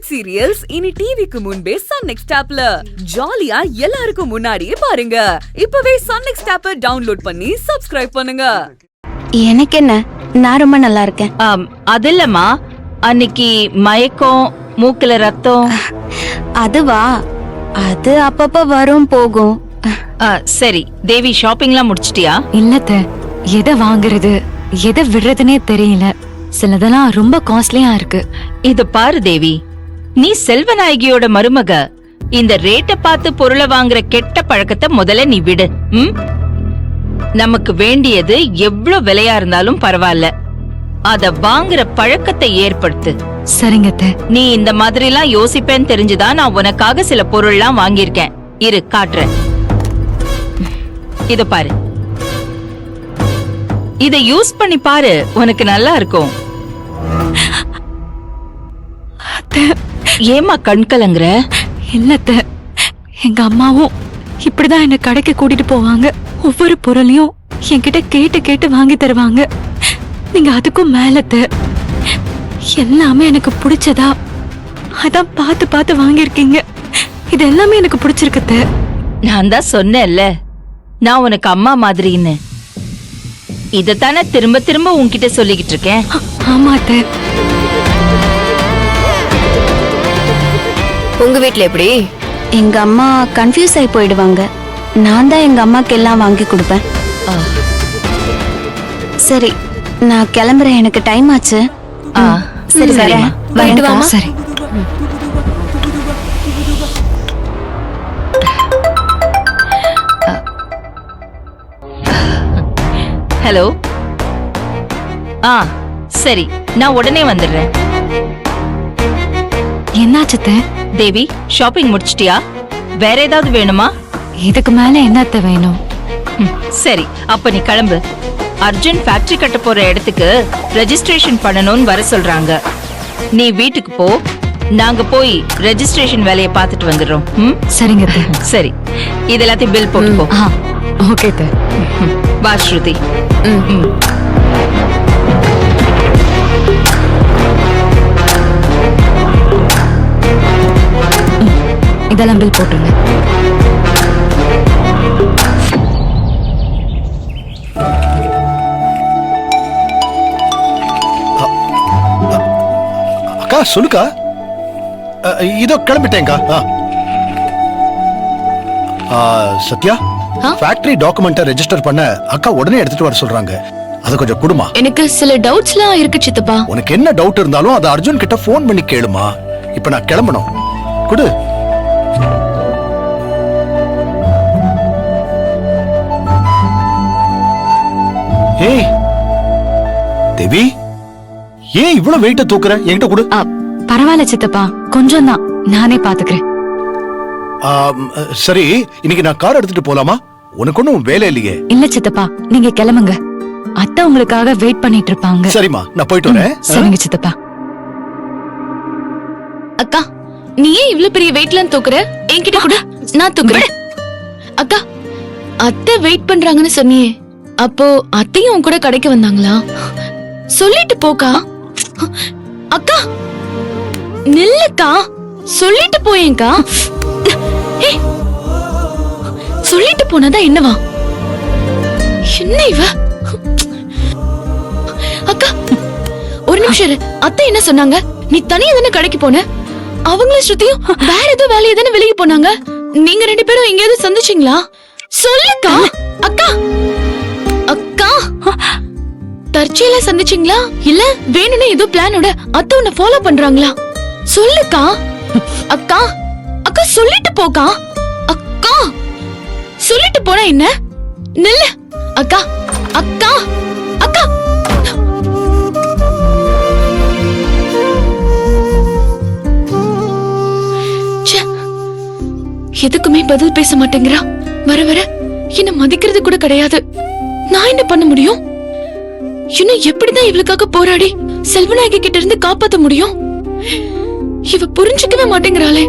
Hit serials இனி டிவிக்கு முன்பே சன் நெக்ஸ்ட் ஆப்ல ஜாலியா எல்லாருக்கும் முன்னாடியே பாருங்க. இப்பவே சன் நெக்ஸ்ட் ஆப்பை டவுன்லோட் பண்ணி சப்ஸ்கிரைப் பண்ணுங்க. எனக்கு என்ன, நான் ரொம்ப நல்லா இருக்கேன். அது இல்லம்மா, அன்னைக்கு மயக்கம், மூக்குல ரத்தம். அதுவா, அது அப்பப்ப வரும் போகும். சரி தேவி, ஷாப்பிங்லாம் முடிச்சிட்டியா? இல்லத்த, எதை வாங்குறது எதை விடுறதுனே தெரியல. சிலதெல்லாம் ரொம்ப காஸ்ட்லியா இருக்கு. இது பாரு தேவி, நீ செல்வநாயகியோட மருமக. இந்த ரேட்டை பார்த்து பொருளை வாங்குற கெட்ட பழக்கத்தை முதல்ல நீ விடு. நமக்கு வேண்டியது எவ்வளவு விலையா இருந்தாலும் பரவாயில்ல, அத வாங்குற பழக்கத்தை ஏற்படுத்து. சரிங்க அத்தை. நீ இந்த மாதிரி எல்லாம் யோசிப்பேன்னு தெரிஞ்சுதான் நான் உனக்காக சில பொருள்லாம் வாங்கியிருக்கேன். இரு காட்டுறேன். இத பாரு, இத யூஸ் பண்ணி பாரு, உனக்கு நல்லா இருக்கும். ஏமா கண் கலங்குற? இல்லத்த, எங்க அம்மாவும் இப்படிதான் என்ன கடைக்கு கூட்டிட்டு போவாங்க. ஒவ்வொரு பொருளையும் என்கிட்ட கேட்டு கேட்டு வாங்கி தருவாங்க. நீங்க அதுக்கும் மேலத்த எல்லாமே எனக்கு பிடிச்சதா அதான் பார்த்து பார்த்து வாங்கியிருக்கீங்க. இது எல்லாமே எனக்கு பிடிச்சிருக்குத்த. நான் தான் சொன்னேன்ல, நான் உனக்கு அம்மா மாதிரின்னு. இதத்தானே திரும்ப திரும்ப உன்கிட்ட சொல்லிக்கிட்டு இருக்கேன். ஆமாத்த. உங்க வீட்ல எப்படி? எங்க அம்மா கன்ஃபியூஸ் ஆகி போயிடுவாங்க. நான் தான் எங்க அம்மாக்கு எல்லாம் வாங்கி கொடுப்பேன். சரி, நான் கிளம்புறேன், எனக்கு டைம் ஆச்சு. சரி வரேன். போயிட்டு வாமா. சரி. ஹலோ. சரி, நான் உடனே வந்துடுறேன். என்னாச்சுத்த? தேவி, ஷாப்பிங் முடிச்சிட்டியா? வேற ஏதாவது வேணுமா? இதுக்கு மேல என்னத்த வேணும்? சரி, அப்ப நீ கிளம்பு. அர்ஜுன் ஃபேக்டரி கட்ட போற இடத்துக்கு ரெஜிஸ்ட்ரேஷன் பண்ணணும்னு வர சொல்றாங்க. நீ வீட்டுக்கு போ, நாங்க போய் ரெஜிஸ்ட்ரேஷன் வேலையை பார்த்துட்டு வந்துடுறோம். சரிங்க. சரி, இது எல்லாத்தையும் பில் போட்டுக்கோ. ஓகே. வா ஸ்ருதி. இதெல்லாம் பில் போட்டுருங்க. அக்கா சொல்லுக்கா. இதோ கிளம்பிட்டேங்கா. சத்யா, ஃபேக்டரி டாக்குமெண்ட்டை ரெஜிஸ்டர் பண்ண அக்கா உடனே எடுத்துட்டு வர சொல்றாங்க. அது கொஞ்சம் குடுமா. எனக்கு சில டவுட்ஸ்லாம் இருக்கு சித்தப்பா. உனக்கு என்ன டவுட் இருந்தாலும் அதை அர்ஜுன் கிட்ட ஃபோன் பண்ணி கேளுமா. இப்ப நான் கிளம்பணும். குடு. ஏய் தேவி, ஏன் இவ்வளவு வெயிட்ட தூக்குற? என்கிட்ட கொடு. பரவாயில்ல சித்தப்பா, கொஞ்சம் தான், நானே பாத்துக்கிறேன். சரி, இன்னைக்கு நான் கார் எடுத்துட்டு போலாமா? உனக்கு ஒண்ணும் வேலை இல்லையே. இல்ல சித்தப்பா, நீங்க கிளம்புங்க. அத்தை உங்களுக்காக வெயிட் பண்ணிட்டு இருப்பாங்க. சரிம்மா, நான் போயிட்டு வரேன். சரிங்க சித்தப்பா. அக்கா, நீ ஏன் இவ்ளோ பெரிய வெயிட்லாம் தூக்குற? என்கிட்ட கூட நான் தூக்குறேன். அக்கா, அத்தை வெயிட் பண்றாங்கன்னு சொன்னியே, அப்போ அத்தையும் உன் கூட கடைக்கு வந்தாங்களா? சொல்லிட்டு போக்கா. அக்கா நில்லுக்கா, சொல்லிட்டு போயேன்க்கா. சொல்லிட்டு போனதா என்னவா? என்ன இவ? அக்கா ஒரு நிமிஷம் இரு. அத்தை என்ன சொன்னாங்க? நீ தனியா தானே கடைக்கு போன? அவங்களும் ஸ்ருதியும் வேற ஏதோ வேலையை தானே வெளியே போனாங்க. நீங்க ரெண்டு பேரும் எங்கேயாவது சந்திச்சீங்களா? சொல்லுக்கா. அக்கா அக்கா, தற்செயலா சந்திச்சீங்களா? இல்ல வேணும்னே ஏதோ பிளானோட அத்தை உன்னை ஃபாலோ பண்றாங்களா? சொல்லுக்கா. அக்கா அக்கா சொல்லிட்டு போக்கா. அக்கா சொல்லிட்டு போனா என்ன? நில்லு. அக்கா அக்கா அக்கா. எதுக்குமே பதில் பேச மாட்டேங்கிறா. வர வர என்ன மதிக்கிறது கூட கிடையாது. நான் என்ன பண்ண முடியும்? இன்னும் எப்படிதான் இவளுக்காக போராடி செல்வநாயகி கிட்ட இருந்து காப்பாத்த முடியும்? இவ புரிஞ்சுக்கவே மாட்டேங்கிறாளே.